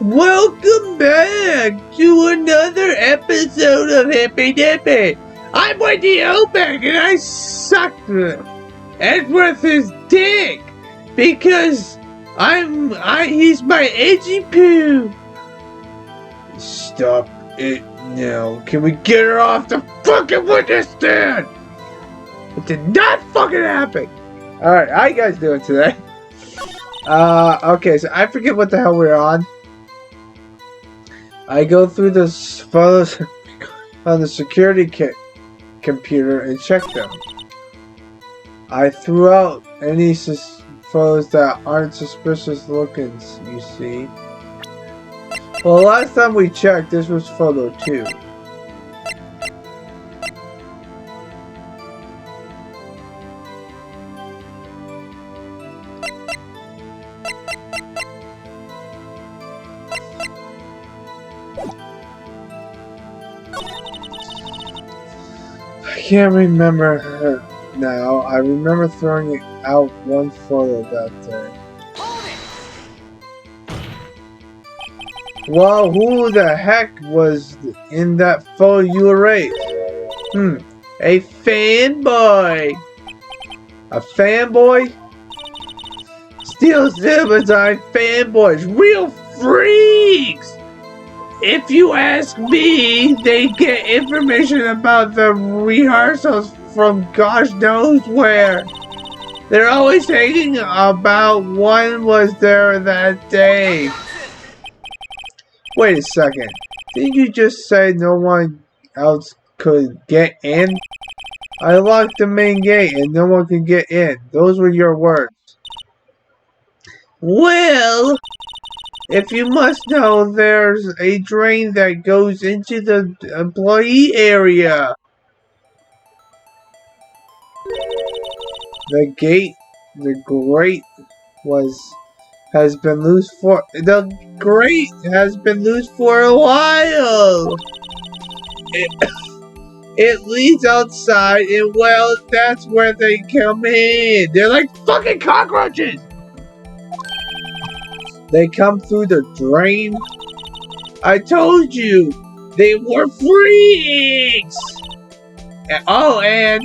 Welcome back to another episode of Hippy Dippy. I'm Wendy Obeck and I sucked Edward's dick because he's my edgy poo. Stop it now. Can we get her off the fucking witness stand? It did not fucking happen. Alright, how you guys doing today? Okay, so I forget what the hell we're on. I go through the photos on the security computer and check them. I threw out any photos that aren't suspicious looking, you see. Well, last time we checked, this was photo 2. I can't remember her now. I remember throwing out one photo that day. Well, who the heck was in that photo you erased? A fanboy. A fanboy? Steel Silvertine fanboys, real freaks! If you ask me, they get information about the rehearsals from gosh knows where. They're always thinking about one was there that day. Wait a second. Didn't you just say no one else could get in? I locked the main gate and no one could get in. Those were your words. Well, if you must know, there's a drain that goes into the employee area. The grate has been loose for a while. It leads outside, and well, that's where they come in. They're like fucking cockroaches. They come through the drain. I told you, they were freaks. And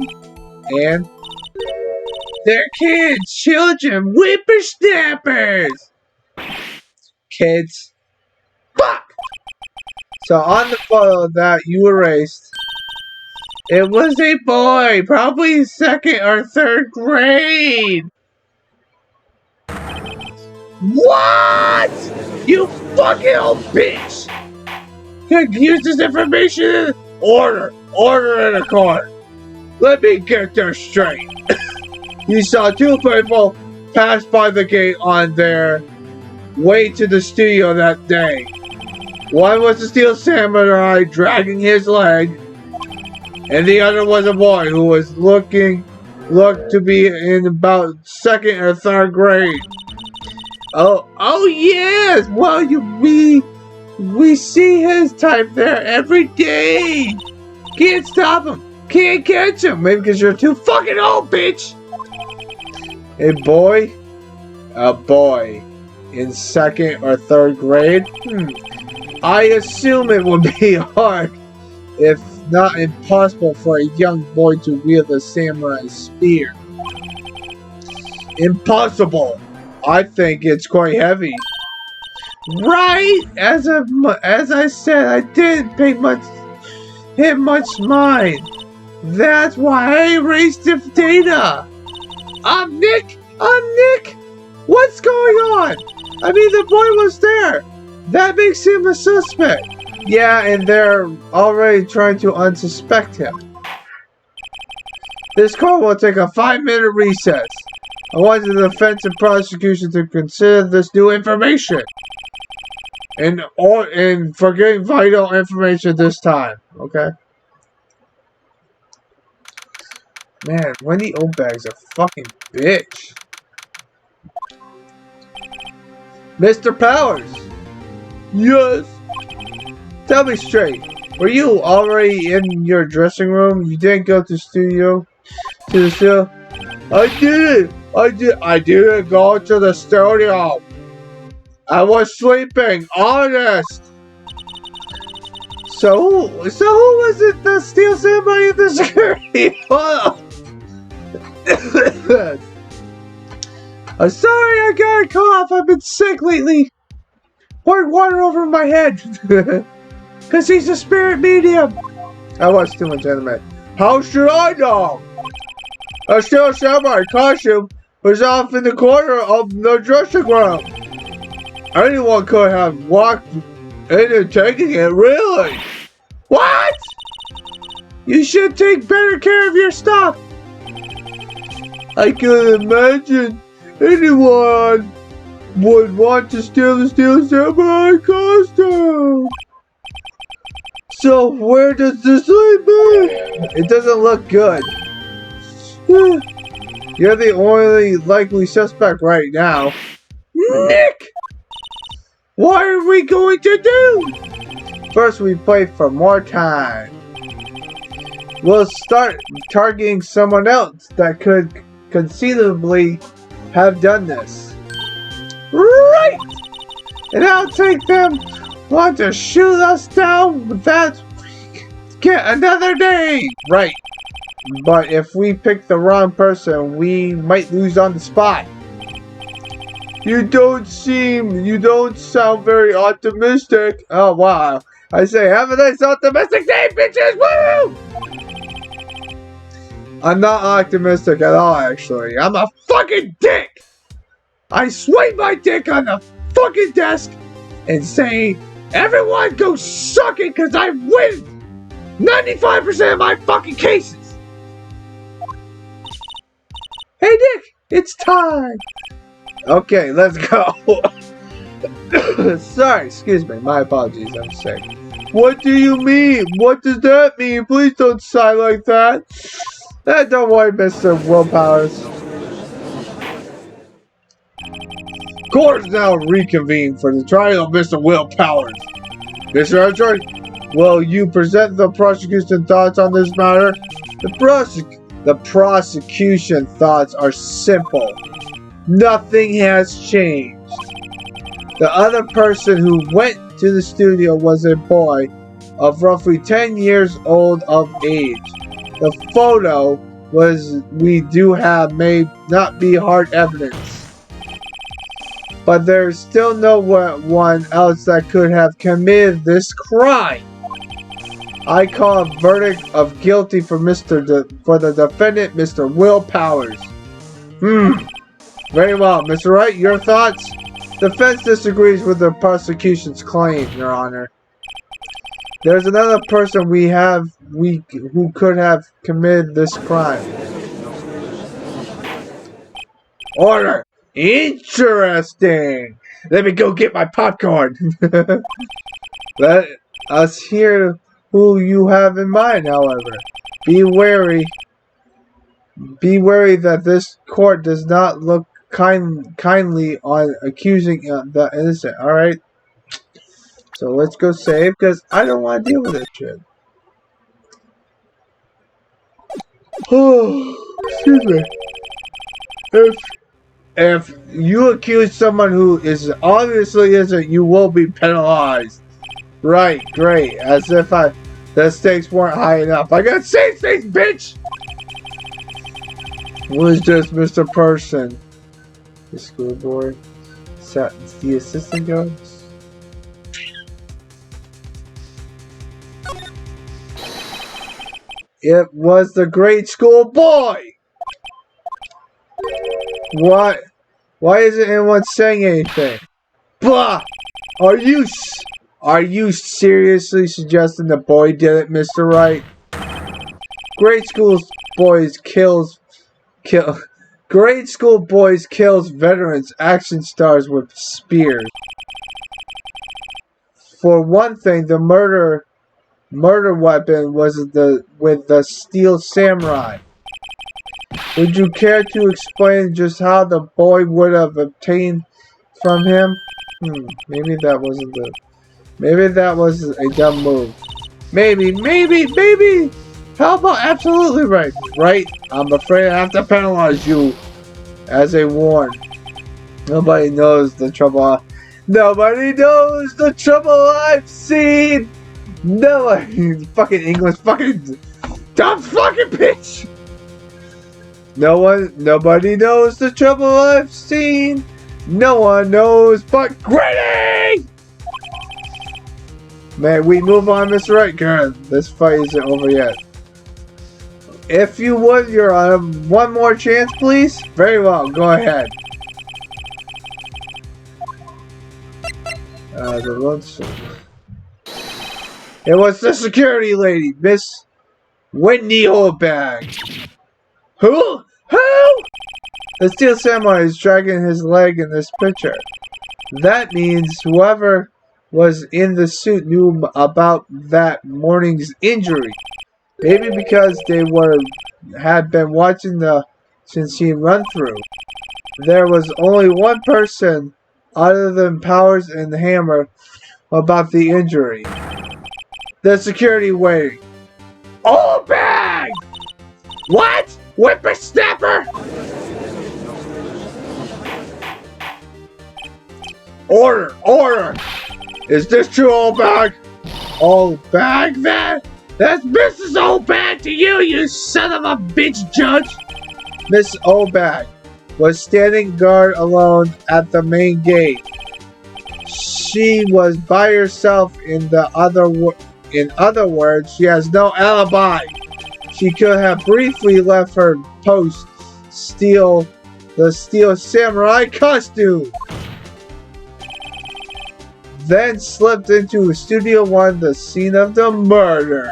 they're kids, children, whippersnappers. Kids. Fuck. So on the photo that you erased, it was a boy, probably 2nd or 3rd grade. What? You fucking old bitch! Could use this information. Order in the court. Let me get this straight. You saw 2 people pass by the gate on their way to the studio that day. One was the Steel Samurai dragging his leg, and the other was a boy who was looked to be in about 2nd or 3rd grade. Oh yes! Well, we see his type there every day. Can't stop him. Can't catch him. Maybe because you're too fucking old, bitch. A boy in 2nd or 3rd grade. I assume it would be hard, if not impossible, for a young boy to wield a samurai spear. Impossible. I think it's quite heavy. Right? As I said, I didn't pay much mind. That's why I erased the data. I'm Nick. What's going on? I mean, the boy was there. That makes him a suspect. Yeah, and they're already trying to unsuspect him. This court will take a 5-minute recess. I want the defense and prosecution to consider this new information. And forgetting vital information this time. Okay? Man, Wendy Obag's a fucking bitch. Mr. Powers! Yes? Tell me straight. Were you already in your dressing room? You didn't go to the studio? I didn't go to the studio. I was sleeping, honest. So who was it that steals somebody in the security? I'm sorry, I got a cough. I've been sick lately. Poured water over my head. Cause he's a spirit medium. I watched too much anime. How should I know? A steel samurai costume was off in the corner of the dressing room. Anyone could have walked in and taken it, really? What? You should take better care of your stuff. I can imagine anyone would want to steal the steel samurai costume. So where does this lead me? It doesn't look good. You're the only likely suspect right now. Nick! What are we going to do? First, we play for more time. We'll start targeting someone else that could conceivably have done this. Right! And I'll take them. Want to shoot us down? That's get another day. Right. But if we pick the wrong person, we might lose on the spot. You don't sound very optimistic. Oh, wow. I say, have a nice optimistic day, bitches! Woo! I'm not optimistic at all, actually. I'm a fucking dick! I swing my dick on the fucking desk and say, everyone go suck it because I win 95% of my fucking cases! Hey, Nick! It's time! Okay, let's go. Sorry, excuse me. My apologies. I'm sick. What do you mean? What does that mean? Please don't sigh like that. Don't worry, Mr. Willpowers. Court is now reconvened for the trial of Mr. Willpowers. Mr. Attorney, will you present the prosecution thoughts on this matter? The prosecution thoughts are simple. Nothing has changed. The other person who went to the studio was a boy of roughly 10 years old of age. The photo we do have may not be hard evidence, but there's still no one else that could have committed this crime. I call a verdict of guilty for the defendant, Mr. Willpowers. Very well, Mr. Wright, your thoughts? Defense disagrees with the prosecution's claim, Your Honor. There's another person who could have committed this crime. Order! Interesting! Let me go get my popcorn! Let us hear who you have in mind, however. Be wary that this court does not look kindly on accusing the innocent. Alright? So let's go save, because I don't want to deal with this shit. Oh, excuse me. If you accuse someone who obviously isn't, you will be penalized. Right, great. As if the stakes weren't high enough. I got safe stakes, bitch! Who is this Mr. Person? The school board. The assistant guards. It was the grade school boy! What? Why isn't anyone saying anything? Bah! Are you seriously suggesting the boy did it, Mr. Wright? Grade school boys kills veterans action stars with spears. For one thing, the murder weapon was with the steel samurai. Would you care to explain just how the boy would have obtained from him? Maybe that was a dumb move. Maybe. How about absolutely right? Right? I'm afraid I have to penalize you as a warn. Nobody knows the trouble Nobody knows the trouble I've seen. No one, fucking English, fucking dumb fucking bitch. Nobody knows the trouble I've seen. No one knows but Granny. May we move on, Mr. Wright? Karen, this fight isn't over yet. If you would, Your Honor, one more chance, please? Very well, go ahead. The lunch. It was the security lady, Miss Whitney Oldbag. Who? The Steel Samurai is dragging his leg in this picture. That means whoever was in the suit knew about that morning's injury. Maybe because they had been watching the scene run through. There was only one person other than Powers and Hammer about the injury. The security waiting. Oh, bag! What? Whippersnapper? Order! Is this true, Old Bag? Old Bag, that's Mrs. Old Bag to you, you son of a bitch, Judge! Miss Old Bag was standing guard alone at the main gate. She was by herself. In other words, she has no alibi. She could have briefly left her post, the Steel Samurai costume, then slipped into Studio 1, the scene of the murder.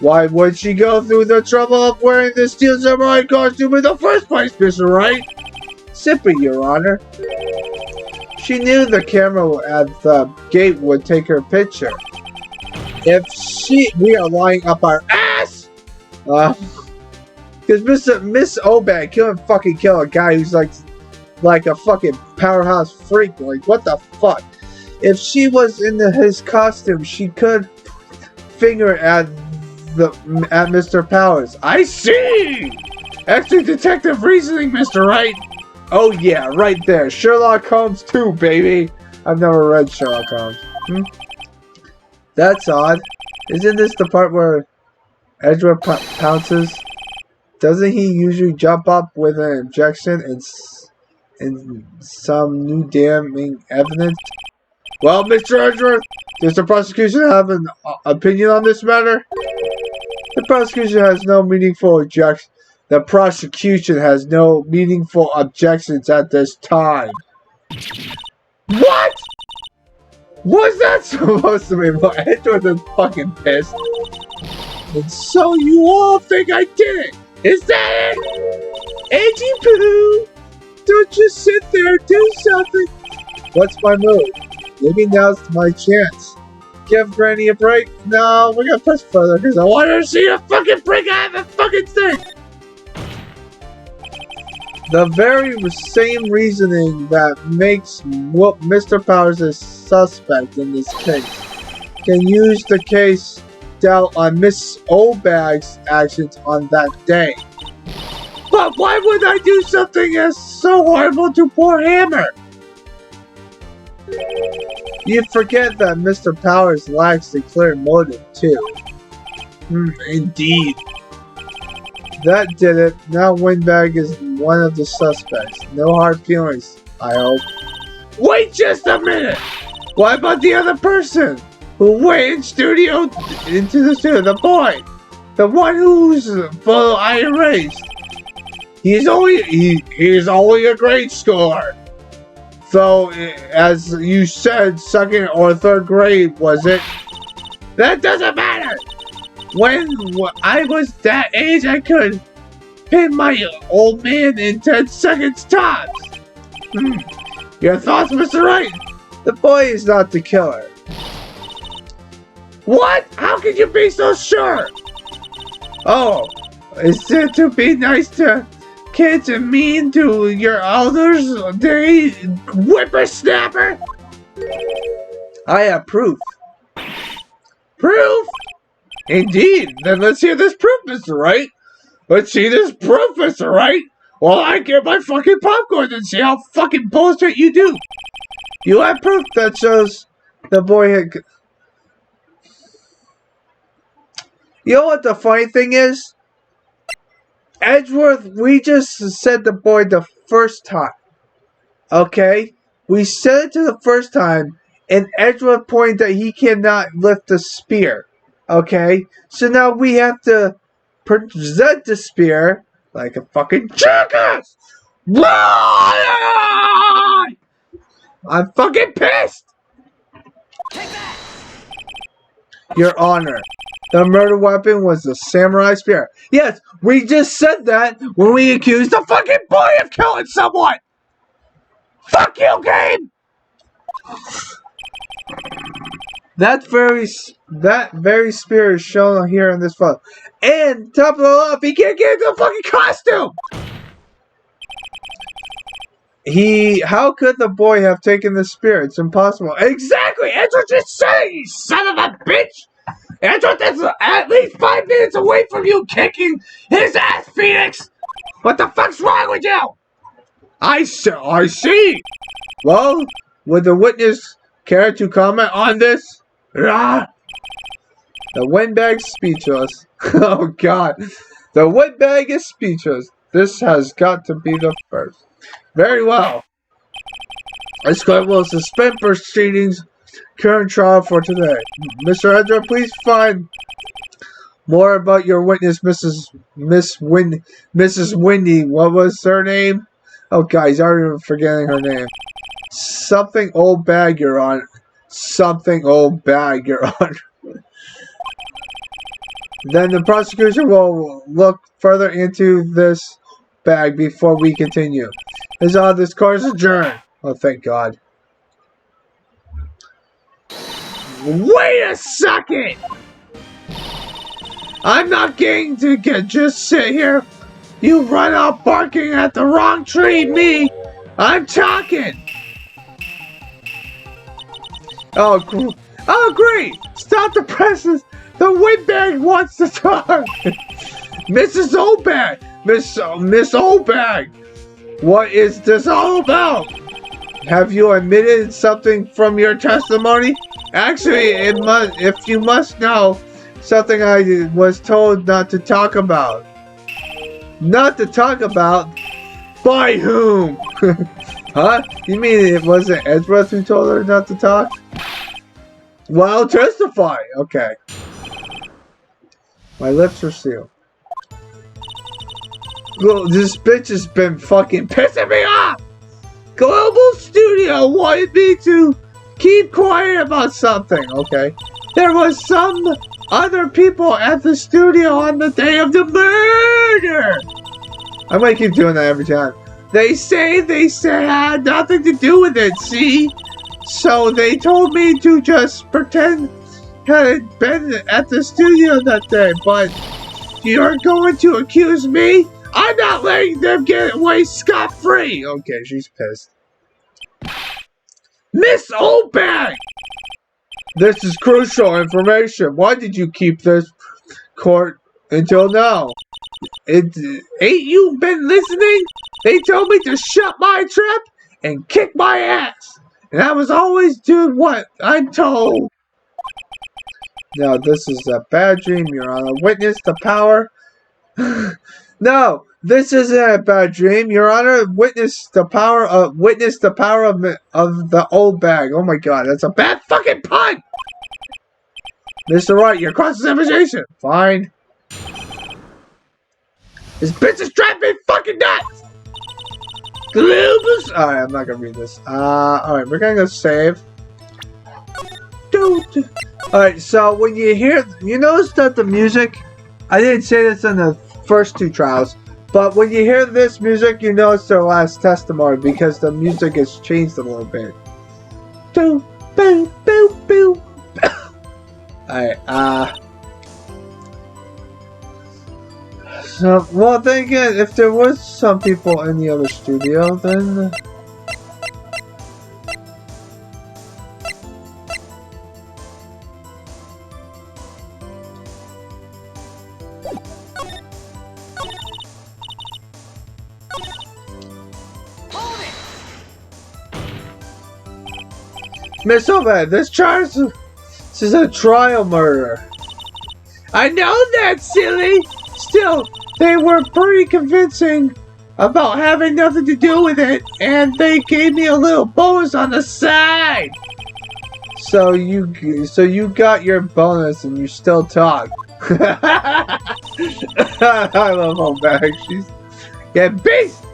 Why would she go through the trouble of wearing the Steel Samurai costume in the first place, Mr. Wright? Simply, Your Honor. She knew the camera at the gate would take her picture. We are lying up our ass! Because Miss Obag couldn't fucking kill a guy who's like a fucking powerhouse freak. Like, what the fuck? If she was in his costume, she could finger at Mr. Powers. I see! Excellent detective reasoning, Mr. Wright. Oh yeah, right there. Sherlock Holmes 2, baby. I've never read Sherlock Holmes. That's odd. Isn't this the part where Edward pounces? Doesn't he usually jump up with an objection and some new damning evidence? Well, Mr. Edgeworth, does the prosecution have an opinion on this matter? The prosecution has no meaningful objection. The prosecution has no meaningful objections at this time. What? Was that supposed to be? Edward is fucking pissed. And so you all think I did it? Is that it? Edgy Pooh! Don't just sit there, do something. What's my move? Maybe now's my chance. Give Granny a break? No, we're gonna push further because I want her to see a fucking break out of the fucking thing. The very same reasoning that makes Mr. Powers a suspect in this case can use the case doubt on Miss Obag's actions on that day. But why would I do something as so horrible to poor Hammer? You forget that Mr. Powers lacks a clear motive, too. Indeed. That did it. Now Windbag is one of the suspects. No hard feelings, I hope. Wait just a minute! What about the other person who went into the studio? The boy! The one whose photo I erased. He's only a grade schooler. So, as you said, second or third grade, was it? That doesn't matter! When I was that age, I could pin my old man in 10 seconds tops. Your thoughts, Mr. Wright? The boy is not the killer. What? How can you be so sure? Oh, is it to be nice to kids and mean to your elders? They whippersnapper? I have proof. Proof? Indeed. Then let's hear this proof, Mr. Wright. Let's see this proof, Mr. Wright. Well, I get my fucking popcorn and see how fucking bullshit you do. You have proof that shows the boy had... You know what the funny thing is? Edgeworth, we just said the boy the first time. Okay? We said it to the first time, and Edgeworth pointed that he cannot lift the spear. Okay? So now we have to present the spear like a fucking jackass! I'm fucking pissed! Your Honor, the murder weapon was the samurai spear. Yes, we just said that when we accused the fucking boy of killing someone! Fuck you, game! That very spear is shown here in this photo. And, top of it off, he can't get into the fucking costume! How could the boy have taken the spear? It's impossible. Exactly! Andrew just said it, you son of a bitch! Andrew, that's at least 5 minutes away from you kicking his ass, Phoenix! What the fuck's wrong with you? I see! Well, would the witness care to comment on this? The windbag's speechless. Oh god. The windbag is speechless. This has got to be the first. Very well. This court will suspend proceedings current trial for today. Mr. Edra, please find more about your witness, Mrs. Wendy. What was her name? Oh guys, I'm already forgetting her name. Something old bag, Your Honor. Something old bag, Your Honor. Then the prosecution will look further into this bag before we continue. This court is adjourned. Oh, thank God. Wait a second! I'm not going to just sit here. You run out barking at the wrong tree, me! I'm talking! Oh, great! Stop the presses! The windbag wants to talk! Mrs. Oldbag! Miss Oldbag! What is this all about? Have you admitted something from your testimony? Actually, if you must know, something I was told not to talk about. Not to talk about? By whom? Huh? You mean it wasn't Edgeworth who told her not to talk? Well, testify. Okay. My lips are sealed. Well, this bitch has been fucking pissing me off! Global Studio wanted me to keep quiet about something, okay? There was some other people at the studio on the day of the murder! I'm gonna keep doing that every time. They said I had nothing to do with it, see? So they told me to just pretend hadn't been at the studio that day, but you're going to accuse me? I'm not letting them get away scot-free! Okay, she's pissed. Miss Oldbag! This is crucial information. Why did you keep this court until now? Ain't you been listening? They told me to shut my trap and kick my ass. And I was always doing what I'm told. Now, this is a bad dream, Your Honor. Witness the power... No, this isn't a bad dream, Your Honor. Witness the power of the old bag. Oh my God, that's a bad fucking pun. Mr. Wright, your cross-examination. Fine. This bitch is driving me fucking nuts. Globus. All right, I'm not gonna read this. All right, we're gonna go save. All right, so when you hear, you notice that the music. I didn't say this in the first two trials, but when you hear this music, you know it's their last testimony because the music has changed a little bit. Boo, boo, boo, boo. Alright, so, well, then again, if there was some people in the other studio, then... Miss Obed, this is a trial murder. I know that, silly. Still, they were pretty convincing about having nothing to do with it, and they gave me a little bonus on the side. So you got your bonus and you still talk. I love Obed. She's beast.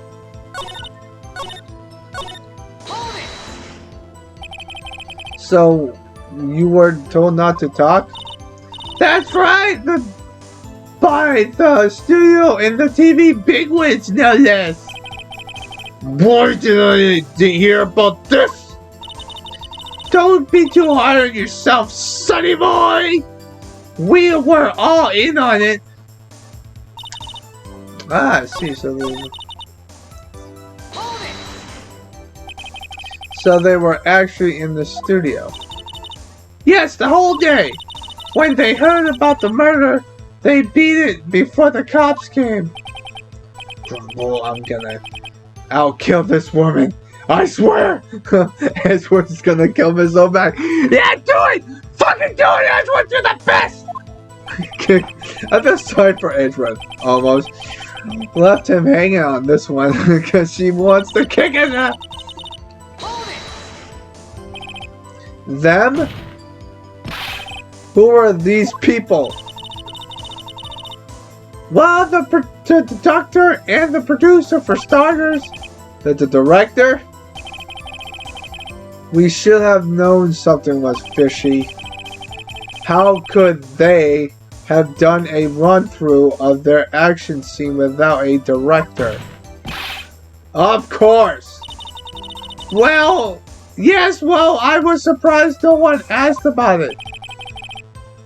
So you were told not to talk? That's right. By the studio and the TV bigwigs, no less. Boy, did I hear about this! Don't be too hard on yourself, sonny boy! We were all in on it. I see. So they were actually in the studio. Yes, the whole day. When they heard about the murder, they beat it before the cops came. Well, I'll kill this woman. I swear. Edgeworth's gonna kill Miss O'Back. Yeah, do it! Fucking do it, Edgeworth! You're the best! I feel sorry for Edgeworth, almost. Left him hanging on this one because she wants to kick it up. Them? Who are these people? Well, the doctor and the producer, for starters. The director? We should have known something was fishy. How could they have done a run-through of their action scene without a director? Of course! Well, yes, I was surprised no one asked about it.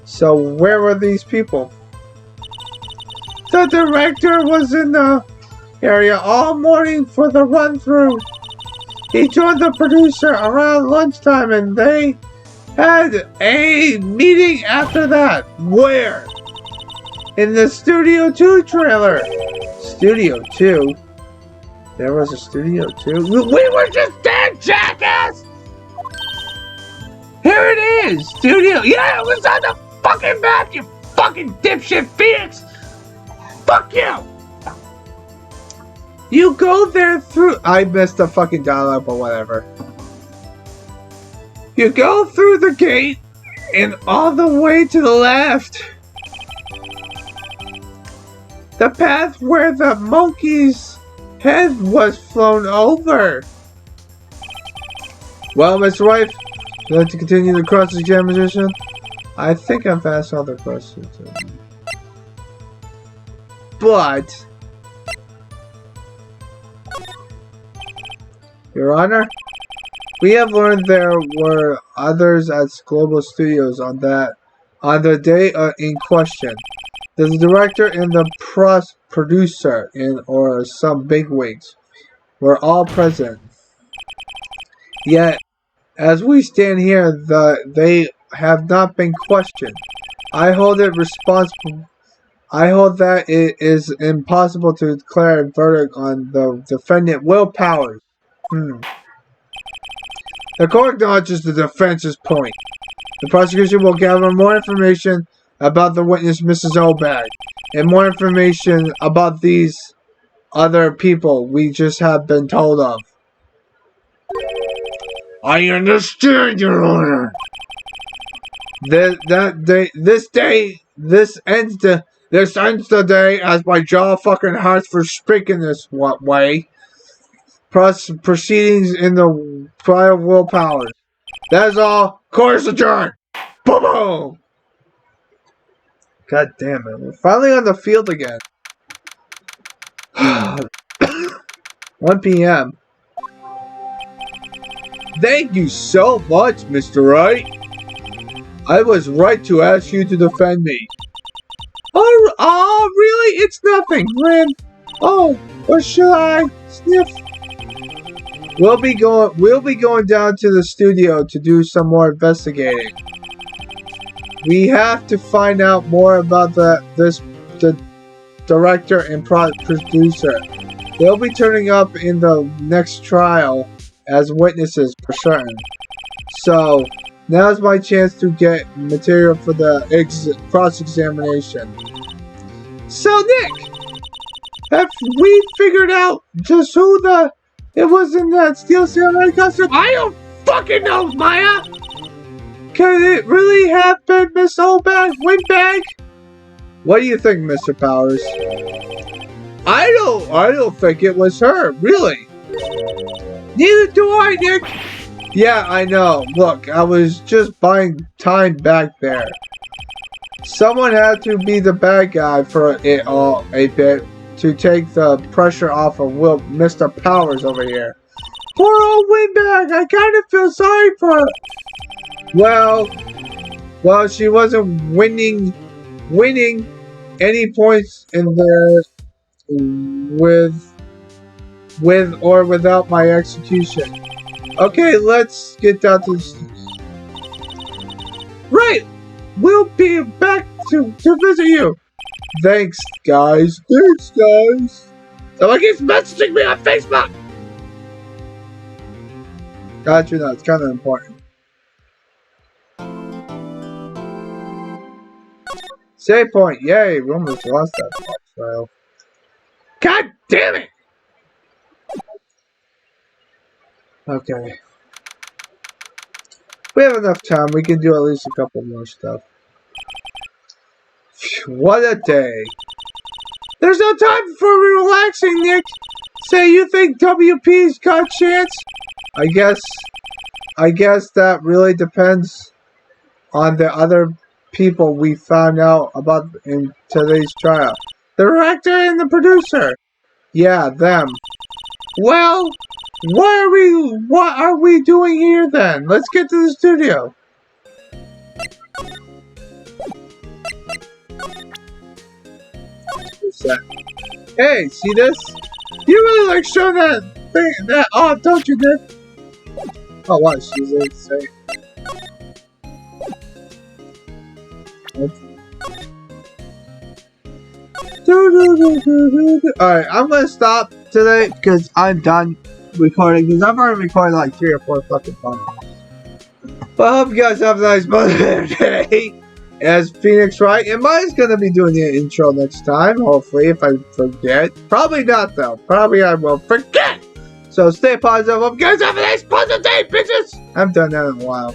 So where were these people? The director was in the area all morning for the run-through. He joined the producer around lunchtime and they had a meeting after that. Where? In the Studio 2 trailer. Studio 2? There was a Studio 2? We were just there, jackass! Here it is! Studio... Yeah, it was on the fucking map, you fucking dipshit Phoenix! Fuck you! You go there through... I missed the fucking dialogue, but whatever. You go through the gate and all the way to the left. The path where the monkey's head was flown over. Well, Mr. Wright, would you like to continue the cross-examination? I think I've asked all the questions. But... Your Honor, we have learned there were others at Global Studios on the day in question. The director and the producer or some bigwigs were all present. Yet, as we stand here, they have not been questioned. I hold that it is impossible to declare a verdict on the defendant Will Powers. The court acknowledges the defense's point. The prosecution will gather more information about the witness, Mrs. Obag, and more information about these other people we just have been told of. I understand, Your Honor. This ends the day as my jaw fucking hurts for speaking this way. Proceedings in the trial of Will Powers. That is all. Court is adjourned. Boom boom. God damn it. We're finally on the field again. 1 p.m. Thank you so much, Mr. Wright. I was right to ask you to defend me. Oh, really? It's nothing, Ren. Oh, or should I sniff? We'll be going down to the studio to do some more investigating. We have to find out more about the director and producer. They'll be turning up in the next trial as witnesses for certain. So now's my chance to get material for the cross-examination. So Nick, have we figured out just who it was in that Steel Samurai costume? I don't fucking know, Maya! Could it really have been Miss Windbag? What do you think, Mr. Powers? I don't think it was her, really. Neither do I, Nick. Yeah, I know. Look, I was just buying time back there. Someone had to be the bad guy for it all a bit to take the pressure off of Mr. Powers over here. Poor old Windbag, I kind of feel sorry for her. Well, she wasn't winning any points in there with or without my execution. Okay, let's get down to this. Right, we'll be back to visit you. Thanks, guys. Someone keeps messaging me on Facebook! Gotcha, no, it's kind of important. Save point, yay, we almost lost that file. God damn it! Okay. We have enough time, we can do at least a couple more stuff. What a day. There's no time for relaxing, Nick. Say you think WP's got a chance? I guess that really depends on the other people we found out about in today's trial. The director and the producer. Yeah, them. Well, what are we doing here then? Let's get to the studio. What's that? Hey, see this? You really like showing that thing off, don't you, Nick? Oh, what? She's insane. Alright, I'm gonna stop today because I'm done recording because I've already recorded like 3 or 4 fucking times. But I hope you guys have a nice Monday. As Phoenix Wright, and mine's gonna be doing the intro next time, hopefully, if I forget. Probably not though. Probably I will forget. So stay positive. Hope you guys have a nice positive day, bitches. I haven't done that in a while.